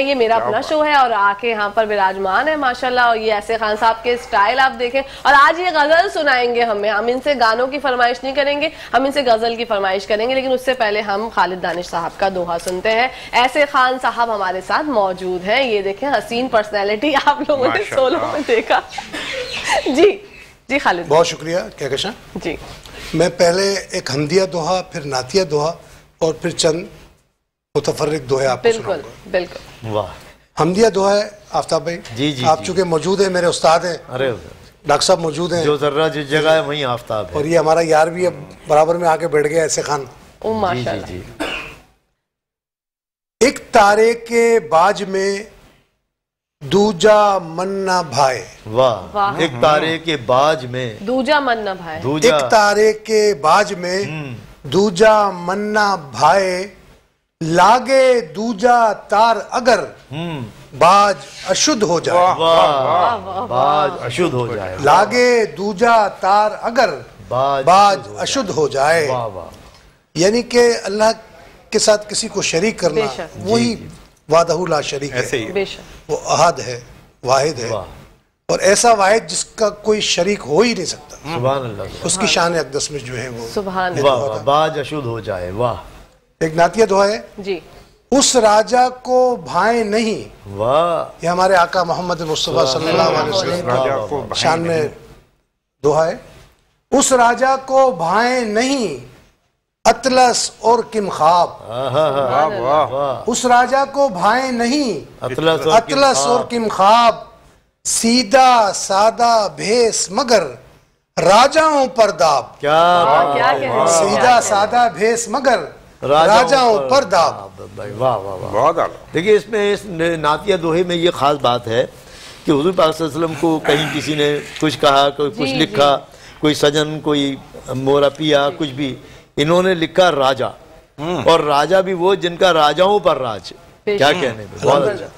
ये मेरा अपना शो है, और आके यहाँ पर विराजमान है माशाल्लाह। और ये ऐसे खान साहब के स्टाइल आप देखें, और आज ये गजल सुनाएंगे हमें। हम इनसे गानों की फरमाइश नहीं करेंगे, हम इनसे गजल की फरमाइश करेंगे, लेकिन उससे पहले हम खालिद दानिश साहब का दोहा सुनते हैं। हैं। ऐसे खान साहब हमारे साथ मौजूद हैं। ये देखें, हसीन पर्सनैलिटी आप लोगों ने सोलो में देखा। जी जी खालिद, बहुत शुक्रिया कहकशां जी। मैं पहले एक हमदिया दोहा, फिर नातिया दोहा और फिर चंद मुतफर्रिक दोहे आपको सुनाऊंगा। बिल्कुल। वाह। हमदिया दोहा है आफ्ताब भाई। जी जी, आप चूंकि मौजूद है, मेरे उस्ताद हैं, अरे डॉक्टर साहब मौजूद हैं, जो जर्रा जिस जगह है वहीं आफ्ताब है। और ये हमारा यार भी अब बराबर में आके बैठ गया ऐसे खान। ओ जी माशाल्लाह। जी। एक तारे के बाज में दूजा मन्ना भाई। वाह। एक तारे के बाज में दूजा मन्ना भाई। दूजा। एक तारे के बाज में दूजा मन्ना भाई, लागे दूजा तार अगर बाज अशुद्ध हो जाए। वाह। बाज अशुद्ध हो जाए। लागे दूजा तार अगर बाज अशुद्ध हो जाए। वाह वाह। यानी कि अल्लाह के साथ किसी को शरीक करना, बेशक। वही वादहु ला शरीक ऐसे ही है। बेशक। वो अहद है, वाहिद है, और ऐसा वाहिद जिसका कोई शरीक हो ही नहीं सकता। सुभान अल्लाह। उसकी शान अक़दस में जो है वो सुभान वाह वाह। बाज अशुद्ध हो जाए। वाह। एक नातिया दोहा है, जी। उस राजा को भाए नहीं। वाह। ये हमारे आका मोहम्मद मुस्तफ़ा सल्लल्लाहु अलैहि राजा को वसल्लम शान में दोहा है। उस राजा को भाए नहीं अतलस और किमखाब। वाह वाह। उस राजा को भाए नहीं अतलस और किमखाब, सीधा सादा भेस मगर राजाओं पर दाब। क्या क्या कह रहे हैं? सीधा सादा भेस मगर राजाओं पर दाब। वाह वाह वाह। बहुत आला। देखिए, इसमें इस नातिया दोहे में ये खास बात है कि हुजूर पाक सल्लल्लाहु अलैहि वसल्लम को कहीं किसी ने कुछ कहा, कोई कुछ लिखा, कोई सजन, कोई मोरा पिया, कुछ भी, इन्होंने लिखा राजा, और राजा भी वो जिनका राजाओं पर राज। क्या कहने में, बहुत अच्छा।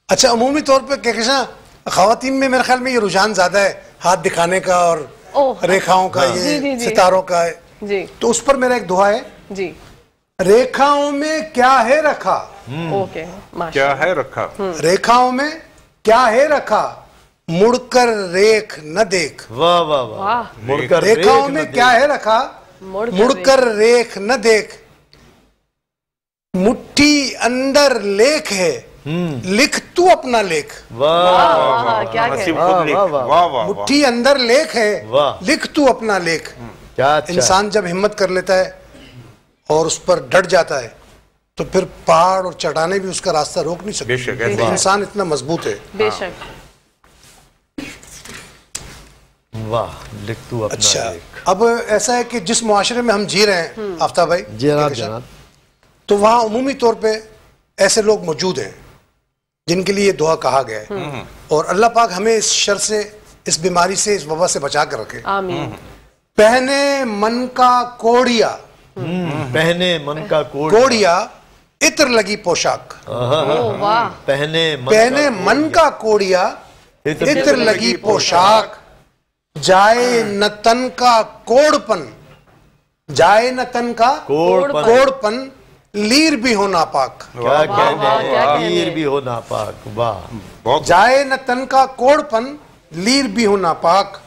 अच्छा, अमूमी तौर पर कहकशां ख़वातीन में मेरे ख्याल में ये रुझान ज्यादा है, हाथ दिखाने का और रेखाओं का, ये सितारों का है जी। तो उस पर मेरा एक दुआ है जी। रेखाओं में क्या है रखा। ओके, क्या है रखा। रेखाओं में क्या है रखा, मुड़कर रेख न देख। वाह वाह वाह। मुड़कर रेखाओं में क्या है रखा, मुड़कर रेख न देख। मुट्ठी अंदर लेख है, लिख तू अपना लेख। वाह। क्या वाह वाह। मुट्ठी अंदर लेख है, लिख तू अपना लेख। क्या इंसान जब हिम्मत कर लेता है और उस पर डट जाता है तो फिर पहाड़ और चट्टानें भी उसका रास्ता रोक नहीं सकते। इंसान इतना मजबूत है। बेशक। वाह। लिख तू अपना अच्छा, लेख। अब ऐसा है कि जिस मुआशरे में हम जी रहे हैं आफ्ताब भाई, जनाब, तो वहाँ उमूमी तौर पे ऐसे लोग मौजूद हैं जिनके लिए दुआ कहा गया है, और अल्लाह पाक हमें इस शर से, इस बीमारी से, इस वबा से बचा कर रखे। आमीन। पहने मन का कोड़िया, पहने मन का कोड़िया इत्र लगी पोशाक। वाह। पहने मन का कोड़िया इत्र लगी पोशाक, जाए न तन का कोड़पन, जाए न तन का कोड़पन, लीर भी हो नापाक। क्या कहने, लीर भी हो नापाक। वाह। जाए न तन का कोड़पन, लीर भी हो नापाक।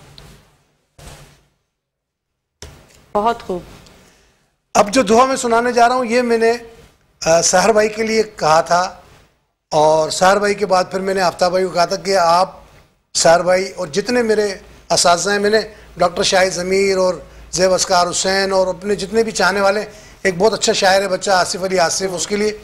बहुत खूब। अब जो दुआ मैं सुनाने जा रहा हूँ ये मैंने सहर भाई के लिए कहा था, और सहर भाई के बाद फिर मैंने आफ्ताब भाई को कहा था कि आप सहर भाई और जितने मेरे असातिज़ा हैं, मैंने डॉक्टर शाहिद ज़मीर और ज़ैब अस्कार हुसैन और अपने जितने भी चाहने वाले, एक बहुत अच्छा शायर है बच्चा आसिफ अली आसिफ, उसके लिए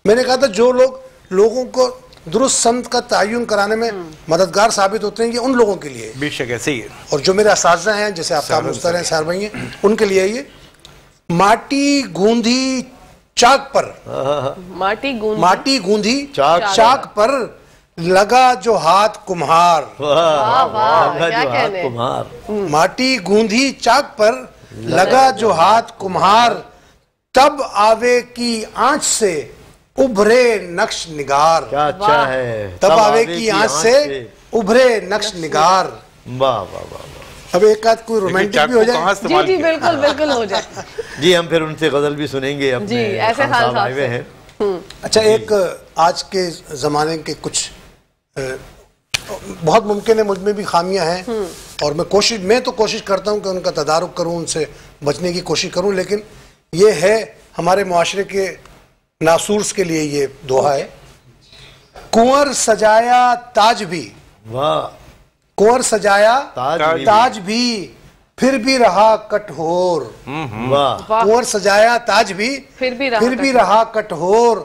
मैंने कहा था जो लोग लोगों को दुरुस्त समत का तयन कराने में मददगार साबित होते हैं, ये उन लोगों के लिए। बेशक ऐसे ही है। और जो मेरे असातिज़ा हैं जैसे आफ्ताब मुस्तर हैं, सहर भाई हैं, उनके लिए ये माटी गूंधी चाक पर, माटी गूंधी चाक पर लगा जो हाथ कुम्हार। माटी गूंधी चाक पर लगा जो हाथ कुम्हार, तब आवे की आंच से उभरे नक्श निगार। क्या अच्छा है। तब आवे की आंच से उभरे नक्श निगार। वाह वाह वाह। अब एक आध कोई रोमांटिक भी हो जाए। जी जी बिल्कुल बिल्कुल हो जाए। जी, हम फिर उनसे गजल भी सुनेंगे। अपने जी, ऐसे खान साहब आए हुए हैं। अच्छा, एक आज के ज़माने के कुछ बहुत मुमकिन है मुझ में भी खामियां हैं, और मैं तो कोशिश करता हूं कि उनका तदारुक करूं, उनसे बचने की कोशिश करूं, लेकिन ये है हमारे मुआशरे के नासूर्स के लिए ये दोहा है। कुंवर सजाया ताज भी, वाह, कुंवर सजाया ताज भी फिर भी रहा कठोर। वाह, कुंवर सजाया ताज भी फिर भी रहा कठोर।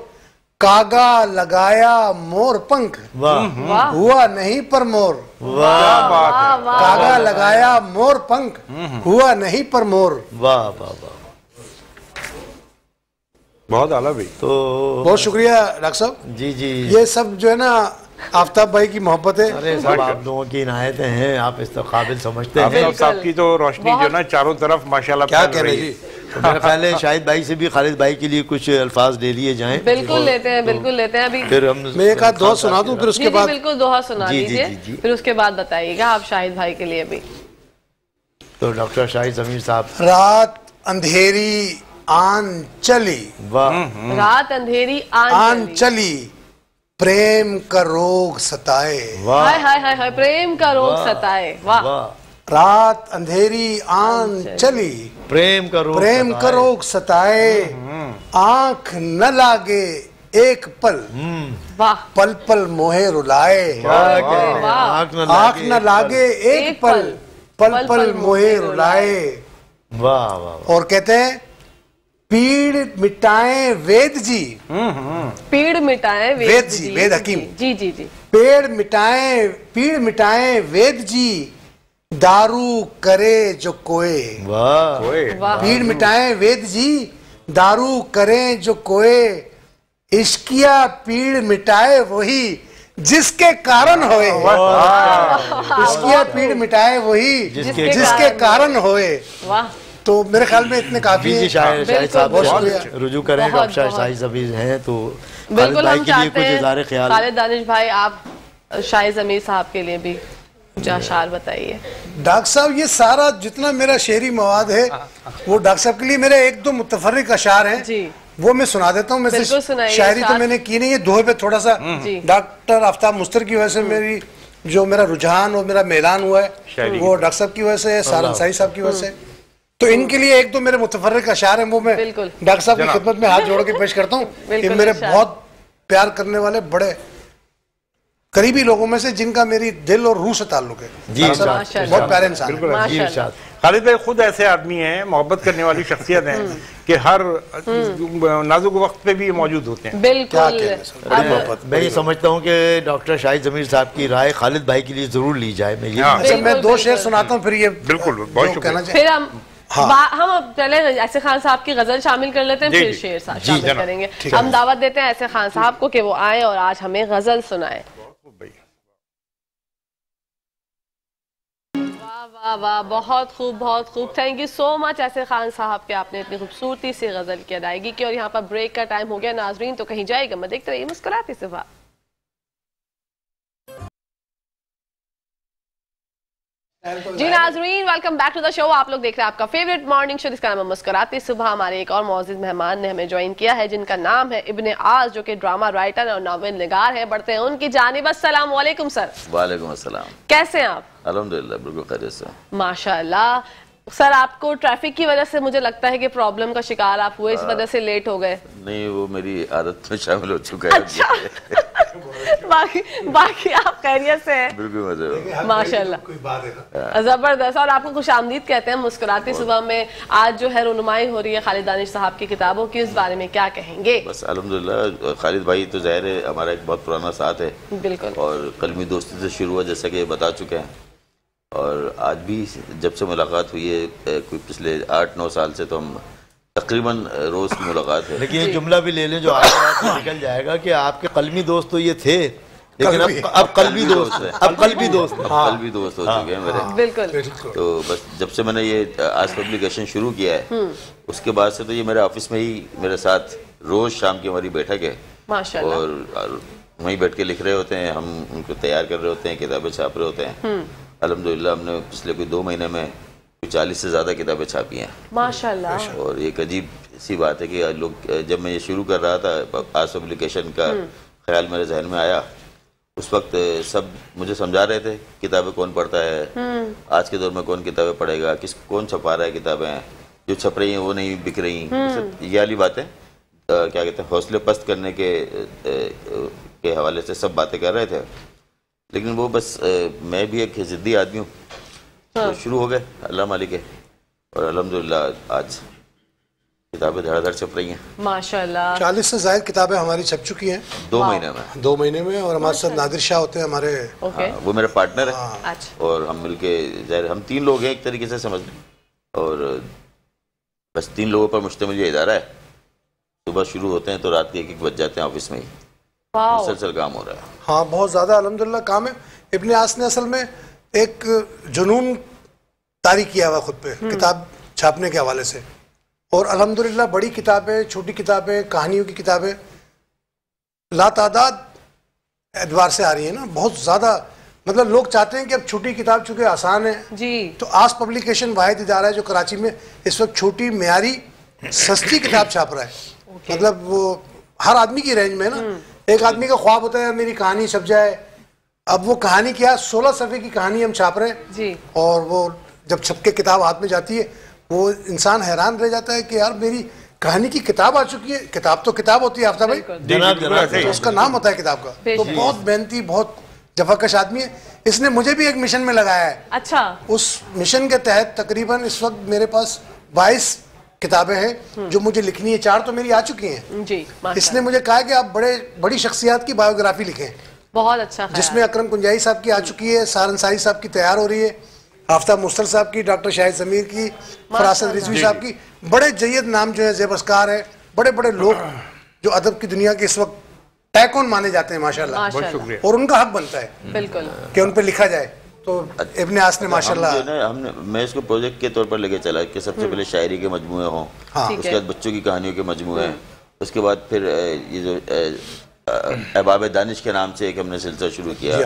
कागा लगाया मोर पंख, वाह, हुआ नहीं पर मोर। वाह, कागा लगाया मोर पंख, हुआ नहीं पर मोर। वाह वाह वाह, बहुत आला भाई। तो बहुत शुक्रिया डॉक्टर साहब। जी जी, ये सब जो है ना आफ्ताब भाई की मोहब्बत है। अरे सब आप लोगों की इनायतें हैं, आप इस तो काबिल समझते हैं। आफ्ताब साहब की तो रोशनी जो ना चारों तरफ माशाल्लाह क्या फैल कहने रही जी। है। तो मेरा ख्याल है शाहिद भाई से भी खालिद भाई के लिए कुछ अल्फाज ले लिए जाएं। बिल्कुल लेते हैं, बिल्कुल लेते हैं। अभी फिर हम मैं एक आध दोहा सुना दूं, फिर उसके बाद बिल्कुल दोहा सुना जी, जी, दीजिए, जी, जी। फिर उसके बाद बताइएगा आप शाहिद भाई के लिए भी। तो डॉक्टर शाहिद जमीर साहब। रात अंधेरी आन चली, वाह, रात अंधेरी आन चली, प्रेम का रोग सताए। वाह, हाय हाय हाय हाय, प्रेम का रोग सताए। वाह, वाह, रात अंधेरी आन चली, प्रेम का रोग सताए। आंख न लागे एक पल, वाह, पल पल मोहे रुलाए। आंख न लागे एक पल, पल पल मोहे रुलाए। वाह वाह, और कहते हैं पीड़ मिटाए वेद जी, पीड़ मिटाए वेद जी, वेद हकीम। जी जी जी। पीड़ मिटाए वेद जी, दारू करे जो कोए। वाह, पीड़ मिटाए वेद जी, दारू करे जो कोए। इश्किया पीड़ मिटाए वही जिसके कारण होए। इश्किया पीड़ मिटाए वही जिसके कारण होए। वाह, तो मेरे ख्याल में इतने काफी जी है। शाहिद साहब बहुत रुजू करें, डॉक्टर शाहिद जमीर हैं तो बिल्कुल हम के लिए कुछ चाहते इज़हार हैं ख्याल। खालिद दानिश भाई, आप शाहिद जमीर साहब के लिए भी कुछ अशार बताइए। डॉक्टर साहब ये सारा जितना मेरा शेरी मवाद है वो डॉक्टर साहब के लिए मेरे एक दो मुतफर्रिक अशार हैं जी, वो मैं सुना देता हूँ। मैं बिल्कुल सुनाइए। शायरी तो मैंने की नहीं है, दोहे पे थोड़ा सा जी। डॉक्टर आफ्ताब मुस्तर की वजह से मेरी जो मेरा रुझान और मेरा मेलान हुआ है वो डॉक्टर साहब की वजह से, सारंसाई साहब की वजह से। तो इनके लिए एक दो मेरे मुतफर्रिक अशार हैं, वो मैं बिल्कुल। डॉक्टर साहब की खिदमत में हाथ जोड़ के पेश करता हूँ। ये मेरे इरशाद। बहुत प्यार करने वाले बड़े करीबी लोगों में से जिनका मेरी दिल और रूह से ताल्लुक है। जी, डॉक्टर साहब माशाल्लाह। बहुत प्यारे इंसान हैं। जी इरशाद। खालिद भाई खुद ऐसे आदमी हैं, मोहब्बत करने वाली शख्सियत हैं कि हर नाजुक वक्त पे भी मौजूद होते हैं। बिल्कुल। मैं ये समझता हूँ कि डॉक्टर शाहिद जमीर साहब की राय खालिद भाई के लिए जरूर ली जाए। मैं ये अच्छा मैं दो शेर सुनाता हूँ फिर ये बिल्कुल, बहुत कहना शुक्रिया। फिर हम अब पहले ऐसे खान साहब की गजल शामिल कर लेते हैं, जी, फिर जी। शेर जी, शामिल जनाब। करेंगे। ठीक है। हम दावत देते हैं ऐसे खान साहब को कि वो आए और आज हमें गजल सुनाए। वाह वाह वाह, बहुत खूब, बहुत खूब। थैंक यू सो मच ऐसे खान साहब के, आपने इतनी खूबसूरती से गजल की अदायगी की। और यहाँ पर ब्रेक का टाइम हो गया नाजरीन, तो कहीं जाएगा मैं, देखते रहिए मुस्कुराती सुबह। जी नाजरीन, welcome back to the show. आप लोग देख रहे हैं आपका फेवरेट मॉर्निंग शो जिसका नाम है मुस्कुराती सुबह। हमारे एक और मौजूद मेहमान ने हमें ज्वाइन किया है जिनका नाम है इब्ने आज, जो कि ड्रामा राइटर और नॉवेल निगार है। बढ़ते हैं उनकी जानिब। अस्सलाम वालेकुम सर। वालेकुम अस्सलाम। कैसे हैं आप? अल्हम्दुलिल्लाह बिल्कुल खैरियत से। माशाल्लाह। सर आपको ट्रैफिक की वजह से मुझे लगता है कि प्रॉब्लम का शिकार आप हुए, इस वजह से लेट हो गए। नहीं, वो मेरी आदत में शामिल हो चुका है। अच्छा। बाकी आप खैरियत से हैं? बिल्कुल मजे हो। माशाल्लाह, जबरदस्त। और आपको खुशामदीद कहते हैं मुस्कुराती सुबह में। आज जो है रुनुमाई हो रही है खालिद दानिश साहब की किताबों की, उस बारे में क्या कहेंगे? बस अल्हम्दुलिल्लाह, खालिद भाई तो ज़ाहिर है हमारा एक बहुत पुराना साथ है। बिल्कुल। और कलमी दोस्ती से शुरू हुआ, जैसा कि ये बता चुके हैं। और आज भी जब से मुलाकात हुई है, कोई पिछले 8-9 साल से, तो हम तकरीबन रोज की मुलाकात है। लेकिन ये जुमला भी ले लें जो आज रात में निकल जाएगा कि आपके कलमी दोस्त तो ये थे, लेकिन अब कलबी दोस्त हैं। अब कलबी दोस्त हो चुके हैं मेरे। बिल्कुल। तो बस जब से मैंने ये आज पब्लिकेशन शुरू किया है, उसके बाद से तो ये मेरे ऑफिस में ही मेरे साथ रोज शाम की हमारी बैठक है। माशाल्लाह। और वहीं बैठ के लिख रहे होते हैं, हम उनको तैयार कर रहे होते हैं, किताबें छाप रहे होते हैं। अल्हम्दुलिल्लाह हमने पिछले कोई 2 महीने में 40 से ज़्यादा किताबें छापी हैं माशाल्लाह। और एक अजीब सी बात है कि लोग, जब मैं ये शुरू कर रहा था, आज पब्लिकेशन का ख्याल मेरे जहन में आया, उस वक्त सब मुझे समझा रहे थे किताबें कौन पढ़ता है, आज के दौर में कौन किताबें पढ़ेगा, कौन छपा रहा है किताबें, जो छप रही हैं वो नहीं बिक रही, ये वाली बातें क्या कहते हैं हौसले पस्त करने के हवाले से सब बातें कर रहे थे, लेकिन वो बस मैं भी एक ज़िद्दी आदमी हूँ, तो शुरू हो गए अल्लाह मालिक है, और अल्हम्दुलिल्लाह आज किताबें धड़ाधड़ छप रही हैं माशाल्लाह। 40 से ज़ायद किताबें हमारी छप चुकी हैं 2 महीने में। 2 महीने में। और हमारे साथ नादिर शाह होते हैं हमारे, वो मेरा पार्टनर है। अच्छा। और हम मिलके ज़ाहिर हम 3 लोग हैं एक तरीके से समझ लें, और बस 3 लोगों पर मुश्तमिल ये इदारा है। सुबह शुरू होते हैं तो रात के 1-1 बज जाते हैं ऑफिस में ही, मुसलसल काम हो रहा है। हाँ, बहुत ज़्यादा अल्हम्दुलिल्लाह काम है। इब्ने आस ने असल में एक जुनून तारी किया हुआ खुद पे किताब छापने के हवाले से, और अल्हम्दुलिल्लाह बड़ी किताबें, छोटी किताबें, कहानियों की किताबें लातादाद एतबार से आ रही है ना, बहुत ज़्यादा। मतलब लोग चाहते हैं कि अब छोटी किताब चूँकि आसान है जी, तो आस पब्लिकेशन वाहिद इदारा है जो कराची में इस वक्त छोटी मेयारी सस्ती किताब छाप रहा है। मतलब वो हर आदमी की रेंज में ना, एक आदमी का ख्वाब होता है मेरी कहानी छप जाए। अब वो कहानी क्या, 16 सफ़े की कहानी हम छाप रहे हैं जी, और वो जब छप के किताब हाथ में जाती है वो इंसान हैरान रह जाता है कि यार मेरी कहानी की किताब आ चुकी है। किताब तो किताब होती है आफ्ताब भाई, तो उसका नाम होता है किताब का। तो बहुत मेहनती, बहुत जफाकश आदमी है। इसने मुझे भी एक मिशन में लगाया है। अच्छा। उस मिशन के तहत तकरीबन इस वक्त मेरे पास 22 किताबें हैं जो मुझे लिखनी है। 4 तो मेरी आ चुकी हैं जी। इसने मुझे कहा कि आप बड़ी शख्सियात की बायोग्राफी लिखें। बहुत अच्छा, जिसमें अकरम कुंजाई साहब की आ चुकी है, सार अंसारी साहब की तैयार हो रही है, आफ्ताब मुस्तल साहब की, डॉक्टर शाहिद ज़मीर की, फरासत रिजवी साहब की। बड़े जय्यद नाम जो है, ज़ेबस्कार है, बड़े बड़े लोग जो अदब की दुनिया के इस वक्त टैकोन माने जाते हैं माशाल्लाह। बहुत शुक्रिया। और उनका हक बनता है बिल्कुल कि उन पर लिखा जाए। तो इब्ने आस ने माशाल्लाह मैं इसको प्रोजेक्ट के तौर पर लेके चला कि सबसे पहले शायरी के मजमूए हों, उसके बाद बच्चों की कहानियों के मजमूए हैं, उसके बाद फिर ये जो अहबाब दानिश के नाम से एक हमने सिलसिला शुरू किया।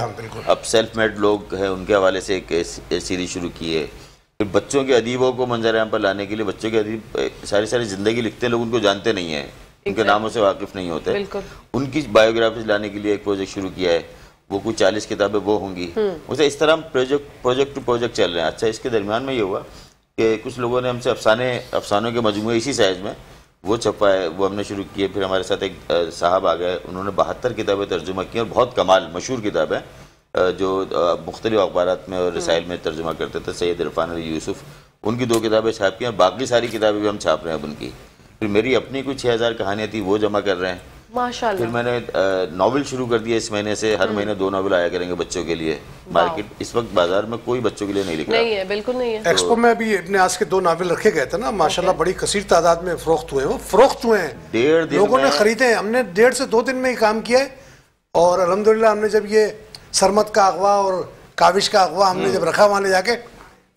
अब सेल्फ मेड लोग हैं उनके हवाले से एक सीरीज शुरू की है। फिर बच्चों के अदीबों को मंजर आम पर लाने के लिए, बच्चों के अदीब सारी ज़िंदगी लिखते हैं, लोग उनको जानते नहीं हैं, उनके नामों से वाकिफ नहीं होते, उनकी बायोग्राफी लाने के लिए एक प्रोजेक्ट शुरू किया है। वो कुछ 40 किताबें वो होंगी। उसे इस तरह हम प्रोजेक्ट टू प्रोजेक्ट चल रहे हैं। अच्छा, इसके दरमियान में ये हुआ कि कुछ लोगों ने हमसे अफसानों के मजमूए इसी साइज में वो छपा है, वो हमने शुरू किए। फिर हमारे साथ एक साहब आ गए, उन्होंने 72 किताबें तर्जुमा की, और बहुत कमाल मशहूर किताबें जो मुख्तलिफ अखबारात में और रसाइल में तर्जुमा करते थे। सैयद इरफान अली यूसुफ, उनकी 2 किताबें छापी हैं, बाकी सारी किताबें भी हम छाप रहे हैं अब उनकी। फिर मेरी अपनी कुछ 6000 कहानियाँ थी, वो जमा कर रहे हैं माशाल्लाह। फिर मैंने नॉवल शुरू कर दिया इस महीने से, हर महीने 2 नॉवल आया करेंगे बच्चों के लिए। मार्केट इस वक्त बाजार में कोई बच्चों के लिए नहीं लिख रहा है, बिल्कुल नहीं है। एक्सपो में भी इब्ने आस के 2 नॉवल रखे गए थे ना, माशाल्लाह बड़ी कसीर तादाद में फरोख्त हुए हैं। वो फरोख्त हुए हैं, 1.5 दिन लोगों ने खरीदे हैं। हमने 1.5 से 2 दिन में ही काम किया है। और अल्हम्दुलिल्लाह हमने जब ये सरमत का अगवा और काविश का अगवा हमने जब रखा, वहाँ ले जाके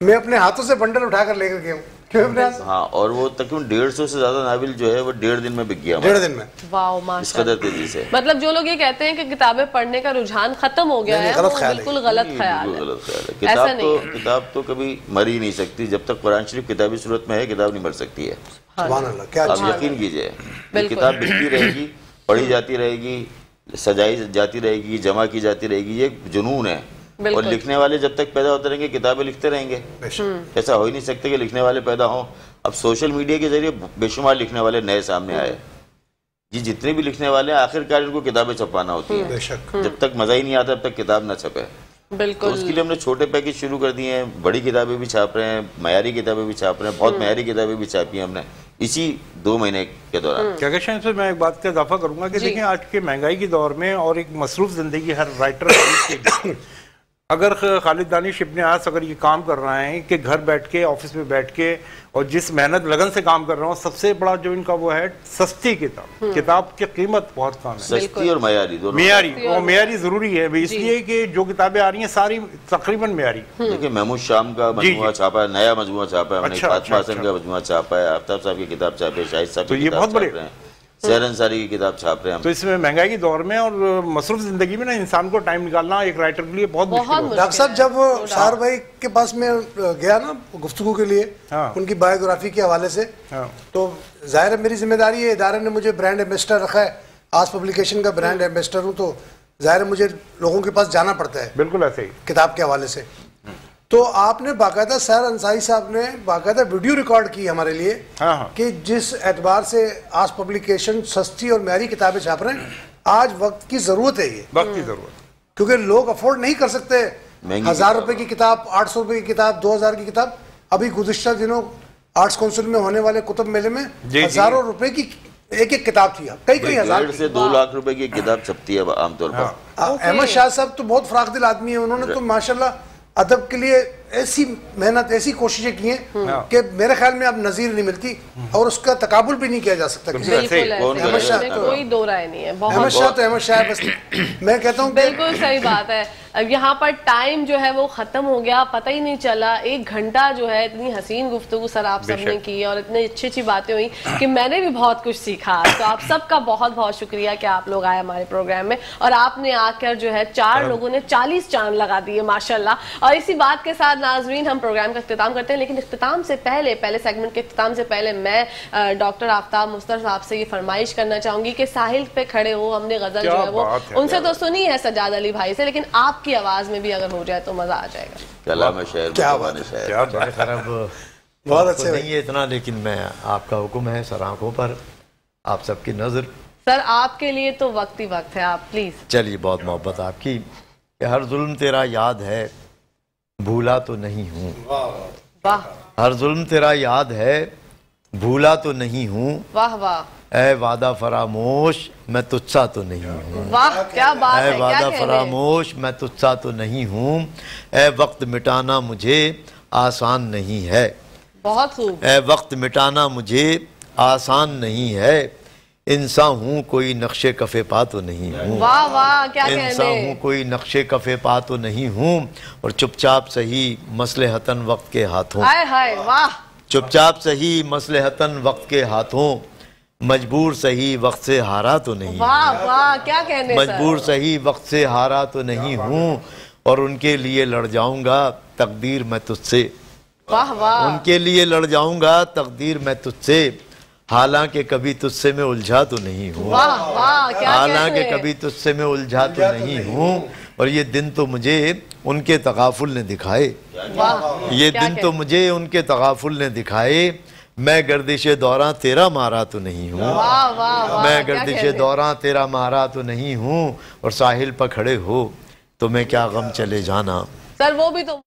मैं अपने हाथों से बंडल उठाकर लेकर गया हूँ। हाँ, और वो तकरीबन 150 से ज्यादा नावल जो है वो 1.5 दिन में बिक गया। 1.5 दिन में। वाह, इस कदर तेजी से। मतलब जो लोग ये कहते हैं कि किताबें पढ़ने का रुझान खत्म हो गया है, वो बिल्कुल गलत ख्याल है। किताब तो कभी मर ही नहीं सकती। जब तक कुरान शरीफ किताबी सूरत में है, किताब नहीं मर सकती है। आप यकीन कीजिए, किताब बिकती रहेगी, पढ़ी जाती रहेगी, सजाई जाती रहेगी, जमा की जाती रहेगी। ये जुनून है। और लिखने वाले जब तक पैदा होते रहेंगे, किताबें लिखते रहेंगे। ऐसा हो ही नहीं सकते कि लिखने वाले पैदा हों। अब सोशल मीडिया के जरिए बेशुमार लिखने वाले नए सामने आए जी। जितने भी लिखने वाले हैं, आखिरकार इनको किताबें छपवाना होती हैं। जब तक मजा ही नहीं आता तब तक किताब ना छपे। बिल्कुल। तो उसके लिए हमने छोटे पैकेज शुरू कर दिए हैं। बड़ी किताबें भी छाप रहे हैं, मयारी किताबें भी छाप रहे हैं, बहुत मयारी किताबें भी छापी हैं हमने इसी 2 महीने के दौरान। क्या कहते हैं, मैं एक बात का इजाफा करूंगा कि देखिए, आज के महंगाई के दौर में और एक मसरूफ जिंदगी हर राइटर अगर खालिद दानिश इब्ने आस अगर ये काम कर रहा है कि घर बैठ के, ऑफिस में बैठ के, और जिस मेहनत लगन से काम कर रहा हूँ, सबसे बड़ा जो इनका वो है सस्ती किताब। किताब की कीमत बहुत कम है, सस्ती और मयारी दोनों। मयारी जरूरी है इसलिए कि जो किताबें आ रही हैं सारी तकरीबन मयारी। देखिए, महमूद शाम का मजमुआ छापा है, नया मजमुआ छापा है, फातिमा का मजमुआ छापा है, आफ्ताब साहब की किताब छापी है, शाहिद साहब की किताब छाप रहे हैं, सहर अंसारी की किताब छाप रहे हैं। तो इसमें महंगाई के दौर में और मसरूफ जिंदगी में ना इंसान को टाइम निकालना एक राइटर के लिए बहुत मुश्किल है। डॉक्टर साहब, जब सार भाई के पास में गया ना गुफ्तगू के लिए, उनकी बायोग्राफी के हवाले से, तो जाहिर है मेरी जिम्मेदारी है, इदारे ने मुझे ब्रांड एम्बेसडर रखा है, आज पब्लिकेशन का ब्रांड एम्बेसडर हूँ, तो जाहिर है मुझे लोगों के पास जाना पड़ता है। बिल्कुल ऐसे ही किताब के हवाले से। तो आपने बाकायदा सैर अंसारी साहब ने बाकायदा वीडियो रिकॉर्ड की हमारे लिए कि जिस एतबार से आज पब्लिकेशन सस्ती और म्यारी किताबें छाप रहे हैं, आज वक्त की जरूरत है, ये वक्त की जरूरत, क्योंकि लोग अफोर्ड नहीं कर सकते 1000 रुपए की किताब, 800 रुपए की किताब, 2000 की किताब। अभी गुज़िश्ता दिनों आर्ट्स काउंसिल में होने वाले कुतुब मेले में हजारों रुपए की एक किताब थी, कई हजार से 2 लाख रुपए की किताब छपती है आमतौर पर। अहमद शाह साहब तो बहुत फराख दिल आदमी है, उन्होंने तो माशाल्लाह अदब के लिए ऐसी मेहनत, ऐसी कोशिशें की हैं कि मेरे ख्याल में अब नजीर नहीं मिलती और उसका तकाबुल भी नहीं किया जा सकता। अहमद शाह कोई दो राय नहीं है, अहमद शाह तो अहमद शाह, बस मैं कहता हूँ बिल्कुल सही बात है। यहाँ पर टाइम जो है वो खत्म हो गया, पता ही नहीं चला। 1 घंटा जो है इतनी हसीन गुफ्तगू सर आप सबने की और इतनी अच्छी अच्छी बातें हुई कि मैंने भी बहुत कुछ सीखा। तो आप सबका बहुत बहुत शुक्रिया कि आप लोग आए हमारे प्रोग्राम में और आपने आकर जो है 4 लोगों ने 40 चांद लगा दिए माशाल्लाह। और इसी बात के साथ नाजरीन हम प्रोग्राम का इख्तिताम करते हैं, लेकिन इख्तिताम से पहले सेगमेंट के इख्तिताम से पहले मैं डॉक्टर आफ्ताब मुस्तर साहब से ये फरमाइश करना चाहूंगी कि साहिल पे खड़े हो, हमने गजल जो है वो उनसे तो सुनी है सजाद अली भाई से, लेकिन आपकी आवाज में भी अगर हो जाए तो मजा आ जाएगा। बहुत अच्छे नहीं है इतना, लेकिन मैं आपका हुक्म है सर आंखों पर, आप सबकी नजर। सर आपके लिए तो वक्त ही वक्त है, आप प्लीज। चलिए, बहुत मोहब्बत आपकी। हर जुल्म तेरा याद है, भूला तो नहीं हूँ। वाह। हर जुल्म तेरा याद है, भूला तो नहीं हूँ। वाह वाह। ऐ वादा फरामोश मैं तुझसा तो नहीं हूँ। वाह क्या बात है, ऐ वादा फरामोश मैं तुझसा तो नहीं हूँ। ऐ वक्त मिटाना मुझे आसान नहीं है। बहुत खूब। ऐ वक्त मिटाना मुझे आसान नहीं है। इंसान हूँ कोई नक्शे कफे पा तो नहीं हूँ। वाह वाह क्या कहने। इंसान हूँ कोई नक्शे कफे पा तो नहीं हूँ और चुपचाप सही मसलहतन वक्त के हाथों। हाय हाय वाह। चुपचाप सही मसलहतन वक्त के हाथों, मजबूर सही वक्त से हारा तो नहीं। वाह वाह क्या कहने। मजबूर सही वक्त से हारा तो नहीं हूँ और उनके लिए लड़ जाऊंगा तकदीर मैं तुझसे। वाह वाह। उनके लिए लड़ जाऊंगा तकदीर मैं तुझसे, हालांकि कभी तुझसे मैं उलझा तो नहीं हूँ। वाह वाह क्या। हालांकि कभी तुझसे मैं उलझा तो नहीं हूँ और ये दिन तो मुझे उनके तगाफुल ने दिखाए। ये दिन तो मुझे उनके तगाफुल ने दिखाए। मैं गर्दिशे दौरान तेरा मारा तो नहीं हूँ। मैं गर्दिशे दौरान तेरा मारा तो नहीं हूँ और साहिल पर खड़े हो तो मैं क्या गम चले जाना। सर वो भी तो